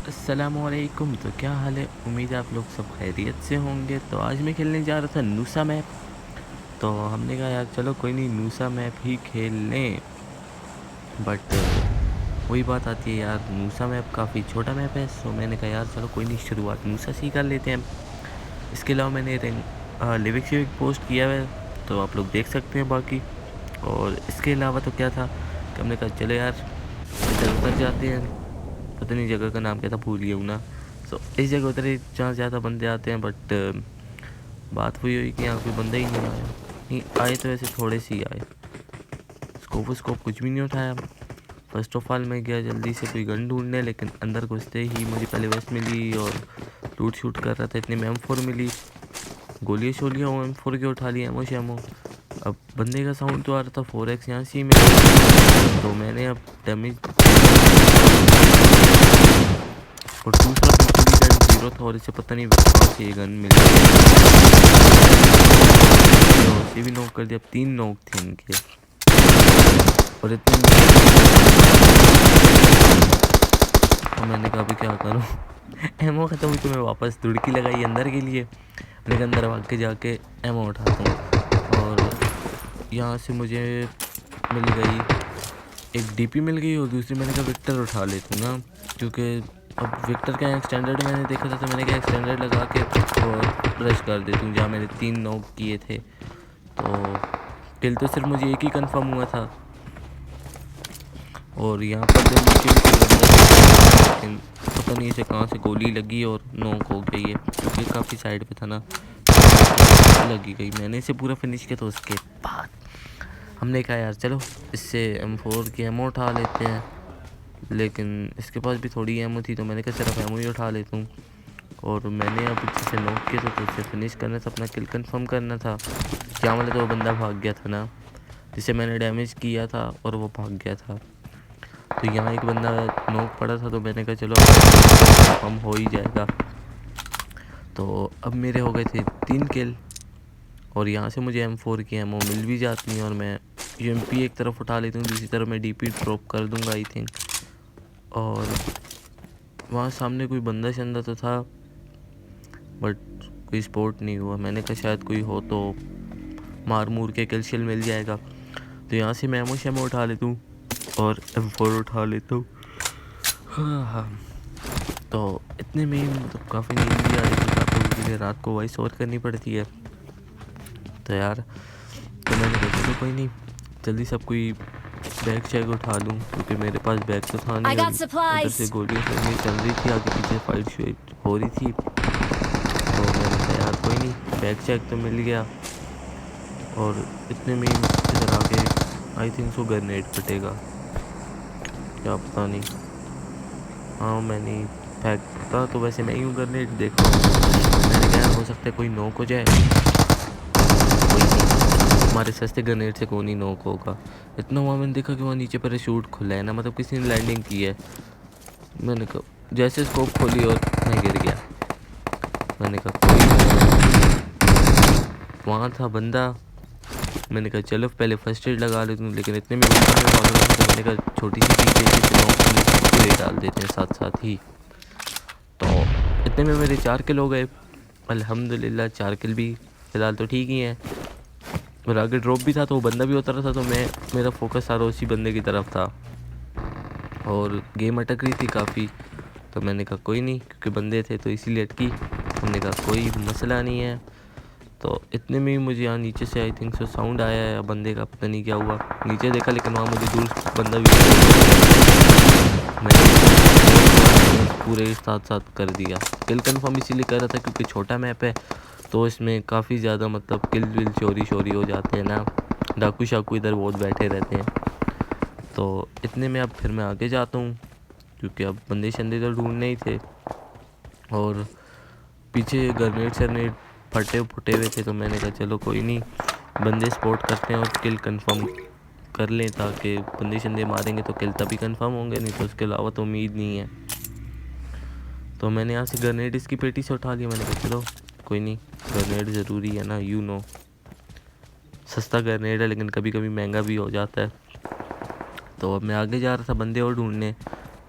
अस्सलामुअलैकुम। तो क्या हाल है? उम्मीद है आप लोग सब खैरियत से होंगे। तो आज मैं खेलने जा रहा था नूसा मैप। तो हमने कहा यार चलो कोई नहीं, नूसा मैप ही खेल लें। बट वही बात आती है यार, नूसा मैप काफ़ी छोटा मैप है। सो मैंने कहा यार चलो कोई नहीं, शुरुआत नूसा से ही कर लेते हैं। इसके अलावा मैंने लिरिक्स भी पोस्ट किया है, तो आप लोग देख सकते हैं बाकी। और इसके अलावा तो क्या था कि हमने कहा चलो यार इधर उतर जाते हैं। पता नहीं जगह का नाम क्या था, भूल गया हूँ ना। सो इस जगह उतरे जहाँ ज़्यादा बंदे आते हैं, बट बात वही हुई कि यहाँ कोई बंदा ही नहीं आया। नहीं आए तो ऐसे थोड़े से ही आए। स्कोप कुछ भी नहीं उठाया। फर्स्ट ऑफ ऑल मैं गया जल्दी से कोई गन ढूंढने, लेकिन अंदर घुसते ही मुझे पहले वेस्ट मिली और लूट शूट कर रहा था, इतने में M4 मिली। गोलियाँ शोलियाँ M4 के उठा लिया, एमो शैमो। अब बंदे का साउंड तो आ रहा था 4x यहाँ से ही मेरे, तो मैंने अब डैमेज और दूसरा बिल्कुल ही गन जीरो था और इसे पता नहीं कहाँ से ये गन मिल गई। तो इसे भी नॉक कर दिया। अब 3 नॉक थे इनके और इतने और मैंने कहा अभी क्या करूँ। एमओ ख़त्म हुई तो मैं वापस दुड़की लगाई अंदर के लिए। मैंने अंदर भाग के जाके एमओ उठाता हूँ और यहाँ से मुझे मिल गई एक डीपी मिल गई और दूसरी मैंने कहा विक्टर उठा लेता हूँ ना, क्योंकि अब विक्टर का एक्सटेंडेड मैंने देखा था, तो मैंने कहा एक्सटेंडेड लगा के और रश कर देता हूँ जहाँ मैंने 3 नॉक किए थे। तो किल तो सिर्फ मुझे एक ही कंफर्म हुआ था और यहाँ पर जो नीचे भी कोई बंदा था, लेकिन पता नहीं इसे कहाँ से गोली लगी और नॉक हो गई है, क्योंकि काफ़ी साइड पे था ना, लगी गई। मैंने इसे पूरा फिनिश किया। तो उसके बाद हमने कहा यार चलो इससे M4 की एमओ उठा लेते हैं, लेकिन इसके पास भी थोड़ी एमओ थी, तो मैंने कहा सिर्फ एमओ ही उठा लेता हूँ। और मैंने अब जिसे नॉक किया था तो उसे फिनिश करना था, अपना किल कंफर्म करना था। क्या वाले तो वो बंदा भाग गया था ना, जिसे मैंने डैमेज किया था, और वो भाग गया था। तो यहाँ एक बंदा नॉक पड़ा था, तो मैंने कहा चलो कंफर्म हो ही जाएगा। तो अब मेरे हो गए थे 3 किल और यहाँ से मुझे M4 की एमओ मिल भी जाती है और मैं UMP एक तरफ उठा लेती हूँ, दूसरी तरफ मैं DP ड्रॉप कर दूँगा आई थिंक। और वहाँ सामने कोई बंदा शंदा तो था, बट कोई स्पोर्ट नहीं हुआ। मैंने कहा शायद कोई हो तो मार मूर के किल शिल मिल जाएगा। तो यहाँ से मैं एमओ शैमो उठा लेता हूँ और M4 उठा लेता हूँ। हाँ, तो इतने में मतलब काफ़ी नींद भी आ रही थी, आप लोगों के लिए रात को वॉइस ओवर करनी पड़ती है। तो यार तो मैंने कहा चलो कोई नहीं, जल्दी सब कोई बैग शैग उठा लूँ, क्योंकि मेरे पास बैग तो था I नहीं और got उधर से supplies. गोलियाँ शोलियाँ चल रही थी, आगे पीछे फाइट हो रही थी। तो मैंने कहा यार कोई नहीं, बैग शैग तो मिल गया। और इतने में ही इधर आके आई थिंक सो ग्रेनेड फटेगा, क्या पता नहीं। हाँ मैंने फेंकता तो वैसे मैं ही हूँ ग्रेनेड, देखो मैंने कहा हो सकता है कोई नॉक हो जाए। कोई नहीं, हमारे सस्ते ग्रेनेड से कौन ही नॉक होगा। इतना हुआ मैंने देखा कि वहाँ नीचे पैराशूट खुला है ना, मतलब किसी ने लैंडिंग की है। मैंने कहा जैसे स्कोप खोली और मैं गिर गया। मैंने कहा कोई वहाँ था बंदा। मैंने कहा चलो पहले फर्स्ट एड लगा लेता हूँ, लेकिन इतने में बंदा में भाग रहा था, तो मैंने कहा छोटी सी चीज़ है जिसे नॉक करने से पूरे डाल देते हैं साथ साथ ही। तो इतने में मेरे 4 किल हो गए अल्हम्दुलिल्लाह। 4 किल भी फ़िलहाल तो ठीक ही हैं। और आगे ड्रॉप भी था तो वो बंदा भी उतर रहा था, तो मेरा फोकस सारा उसी बंदे की तरफ था और गेम अटक रही थी काफ़ी। तो मैंने कहा कोई नहीं, क्योंकि बंदे थे तो इसीलिए अटकी। हमने कहा कोई मसला नहीं है। तो इतने में ही मुझे यहाँ नीचे से आई थिंक सो साउंड आया है बंदे का, पता नहीं क्या हुआ। नीचे देखा लेकिन वहाँ मुझे दूर बंदा भी मैंने पूरे साथ साथ कर दिया। किल कंफर्म इसीलिए कर रहा था क्योंकि छोटा मैप है, तो इसमें काफ़ी ज़्यादा मतलब किल विल चोरी शोरी हो जाते हैं ना, डाकू शाकू इधर बहुत बैठे रहते हैं। तो इतने में अब फिर मैं आगे जाता हूँ, क्योंकि अब बंदे शंदे तो ढूंढने ही थे और पीछे ग्रेनेड शरनेड फटे फुटे हुए थे। तो मैंने कहा चलो कोई नहीं, बंदे स्पॉट करते हैं और किल कंफर्म कर लें, ताकि बंदे शंदे मारेंगे तो किल तभी कंफर्म होंगे, नहीं तो उसके अलावा तो उम्मीद नहीं है। तो मैंने यहाँ से ग्रेनेड इसकी पेटी से उठा लिया। मैंने कहा चलो कोई नहीं, ग्रेनेड ज़रूरी है ना, यू नो। सस्ता ग्रेनेड है लेकिन कभी कभी महंगा भी हो जाता है। तो अब मैं आगे जा रहा था बंदे और ढूंढने,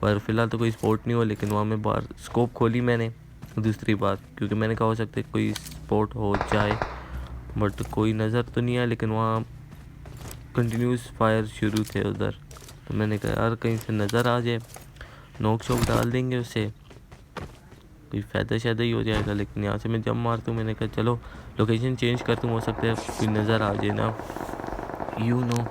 पर फिलहाल तो कोई स्पॉट नहीं हुआ। लेकिन वहाँ मैं बाहर स्कोप खोली मैंने, दूसरी बात, क्योंकि मैंने कहा हो सकता है कोई स्पॉट हो जाए, बट कोई नज़र तो नहीं आया। लेकिन वहाँ कंटिन्यूस फायर शुरू थे उधर, तो मैंने कहा यार कहीं से नज़र आ जाए, नोक शोक डाल देंगे उससे, कोई फ़ायदा शायदा ही हो जाएगा। लेकिन यहाँ से मैं जंप मारता हूँ, मैंने कहा चलो लोकेशन चेंज करता हूँ, हो सकता है कोई नज़र आ जाए ना, यू नो।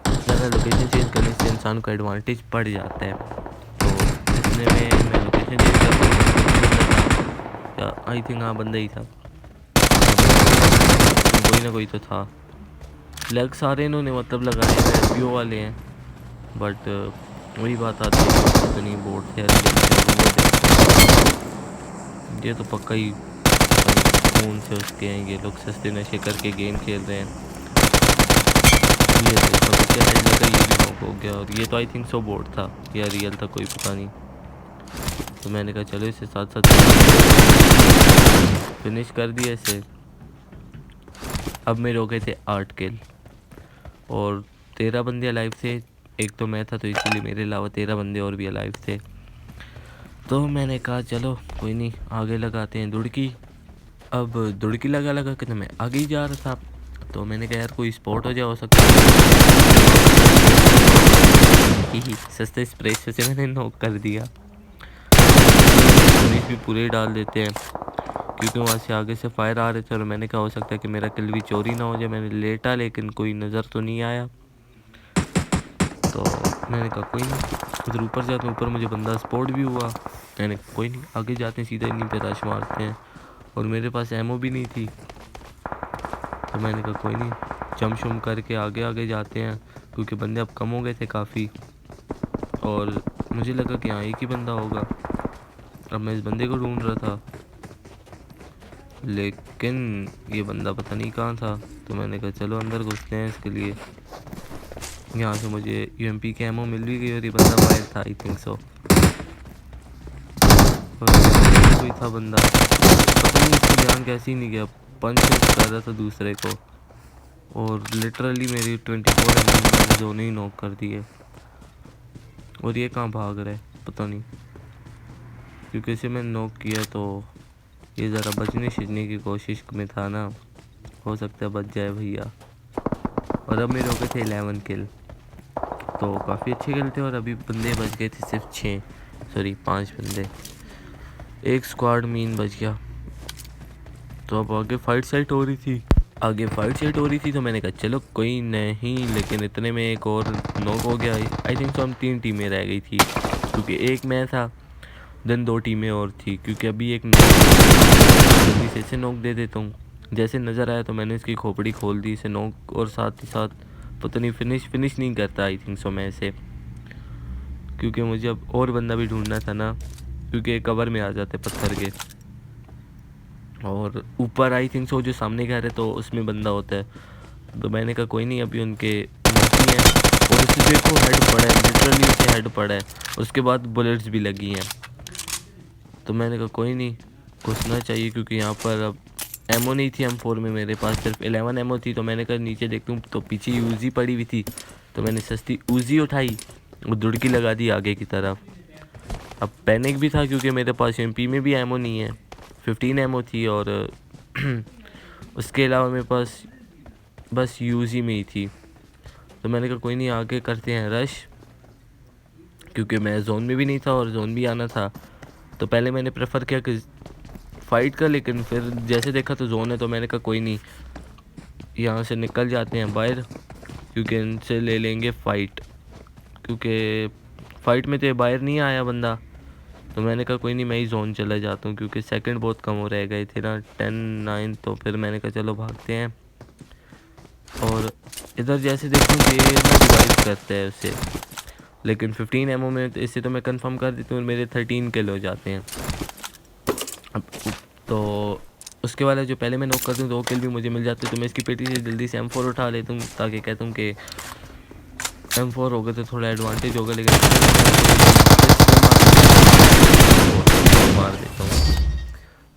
ज़्यादा लोकेशन चेंज करने से इंसान को एडवांटेज पड़ जाता है। तो इतने में मैं लोकेशन चेंज कर, आई थिंक हाँ बंदा ही था, कोई ना कोई तो था। लग सारे इन्होंने मतलब लगाए हुए पीओ वाले हैं, बट वही बात आती है, तो नहीं बोर्ड थे। ये तो पक्का ही खून से उसके हैं, ये लोग सस्ते नशे करके गेम खेल रहे हैं। ये देखो क्या हेड लगा, ये भी नॉक हो गया। और ये तो आई थिंक सो बोर्ड था या रियल था, कोई पता नहीं। तो मैंने कहा चलो इसे साथ साथ फिनिश कर दिया इसे। अब मेरे हो गए थे 8 किल और 13 बंदे अलाइव थे। एक तो मैं था, तो इसीलिए मेरे अलावा 13 बंदे और भी अलाइव थे। तो मैंने कहा चलो कोई नहीं, आगे लगाते हैं दुड़की। अब दुड़की लगा लगा के तो मैं आगे ही जा रहा था। तो मैंने कहा यार कोई स्पॉट हो जाए, हो सकता है ही सस्ते स्प्रे से मैंने नॉक कर दिया। भी पूरे डाल देते हैं, क्योंकि वहाँ से आगे से फायर आ रहे थे और मैंने कहा हो सकता है कि मेरा किल भी चोरी ना हो जाए। मैंने लेटा, लेकिन कोई नज़र तो नहीं आया। तो मैंने कहा कोई नहीं, उधर ऊपर जाते हैं। ऊपर मुझे बंदा स्पॉट भी हुआ। मैंने कोई नहीं, आगे जाते हैं, सीधा इन्हीं पे रश मारते हैं। और मेरे पास एमो भी नहीं थी, तो मैंने कहा कोई नहीं, जंप शम करके आगे आगे जाते हैं, क्योंकि बंदे अब कम हो गए थे काफ़ी। और मुझे लगा कि हाँ एक ही बंदा होगा। अब मैं इस बंदे को ढूंढ रहा था, लेकिन ये बंदा पता नहीं कहाँ था। तो मैंने कहा चलो अंदर घुसते हैं इसके लिए। यहाँ से मुझे यूएमपी की एमो मिल भी गई और ये बंदा बाहर था, आई थिंक सो। और कोई था बंदा, पता नहीं इसको ध्यान कैसे ही नहीं गया, पंच कर रहा था दूसरे को, और लिटरली मेरी 24 मैंने दोनों ही नॉक कर दिए। और ये कहाँ भाग रहा है पता नहीं, क्योंकि इसे मैंने नॉक किया तो ये ज़रा बचने छिड़ने की कोशिश में था ना, हो सकता है बच जाए भैया। और अब मेरे हो गए थे 11 किल, तो काफ़ी अच्छे किल थे। और अभी बंदे बच गए थे सिर्फ 5 बंदे, एक स्क्वाड मीन बच गया। तो अब आगे फाइट सेट हो रही थी, तो मैंने कहा चलो कोई नहीं। लेकिन इतने में एक और नॉक हो गया। आई थिंक तो हम 3 टीमें रह गई थी, क्योंकि एक मैं था, देन 2 टीमें और थी। क्योंकि अभी एक जल्दी से इसे नॉक दे देता हूँ। जैसे नज़र आया तो मैंने इसकी खोपड़ी खोल दी इसे नॉक, और साथ ही साथ पता नहीं फिनिश नहीं करता आई थिंक सो मैं इसे, क्योंकि मुझे अब और बंदा भी ढूंढना था ना, क्योंकि कवर में आ जाते पत्थर के। और ऊपर आई थिंक सो जो सामने घर है तो उसमें बंदा होता है। तो मैंने कहा कोई नहीं, अभी उनके मौसी हैं। और उसे देखो हेड पड़ा है, लिटरली उसे हेड पड़ा है, उसके बाद बुलेट्स भी लगी हैं। तो मैंने कहा कोई नहीं, घुसना चाहिए, क्योंकि यहाँ पर अब एमओ नहीं थी M4 में, मेरे पास सिर्फ 11 एमओ थी। तो मैंने कहा नीचे देखता हूँ, तो पीछे यूजी पड़ी हुई थी, तो मैंने सस्ती यूजी उठाई और दुड़की लगा दी आगे की तरफ। अब पैनिक भी था, क्योंकि मेरे पास MP में भी एमओ नहीं है, 15 एमओ थी। और उसके अलावा मेरे पास बस यूजी में ही थी। तो मैंने कहा कोई नहीं, आगे करते हैं रश, क्योंकि मैं जोन में भी नहीं था और जोन भी आना था। तो पहले मैंने प्रेफर किया कि फ़ाइट का, लेकिन फिर जैसे देखा तो जोन है, तो मैंने कहा कोई नहीं, यहाँ से निकल जाते हैं बाहर, क्योंकि इनसे ले लेंगे फ़ाइट। क्योंकि फ़ाइट में तो बाहर नहीं आया बंदा, तो मैंने कहा कोई नहीं, मैं ही जोन चला जाता हूँ, क्योंकि सेकंड बहुत कम हो रह गए थे ना, 10-9। तो फिर मैंने कहा चलो भागते हैं। और इधर जैसे देखूँ कि ये ना रिवाइव करता है उसे, लेकिन 15 एमओ में इससे तो मैं कंफर्म कर देता हूँ मेरे 13 किल हो जाते हैं। अब तो उसके वाला जो पहले मैं नॉक करता हूँ 2 किल भी मुझे मिल जाते हैं। तो मैं इसकी पेटी से जल्दी से M4 उठा लेता हूँ, ताकि कहता हूँ कि M4 होगा तो थोड़ा एडवांटेज होगा। लेकिन मार देता हूँ,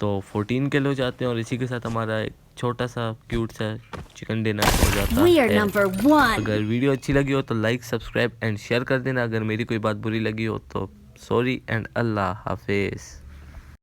तो 14 किल हो जाते हैं। और इसी के साथ हमारा छोटा सा क्यूट सा चिकन डिनर हो जाता We are है। number one. अगर वीडियो अच्छी लगी हो तो लाइक सब्सक्राइब एंड शेयर कर देना। अगर मेरी कोई बात बुरी लगी हो तो सॉरी एंड अल्लाह हाफिज़।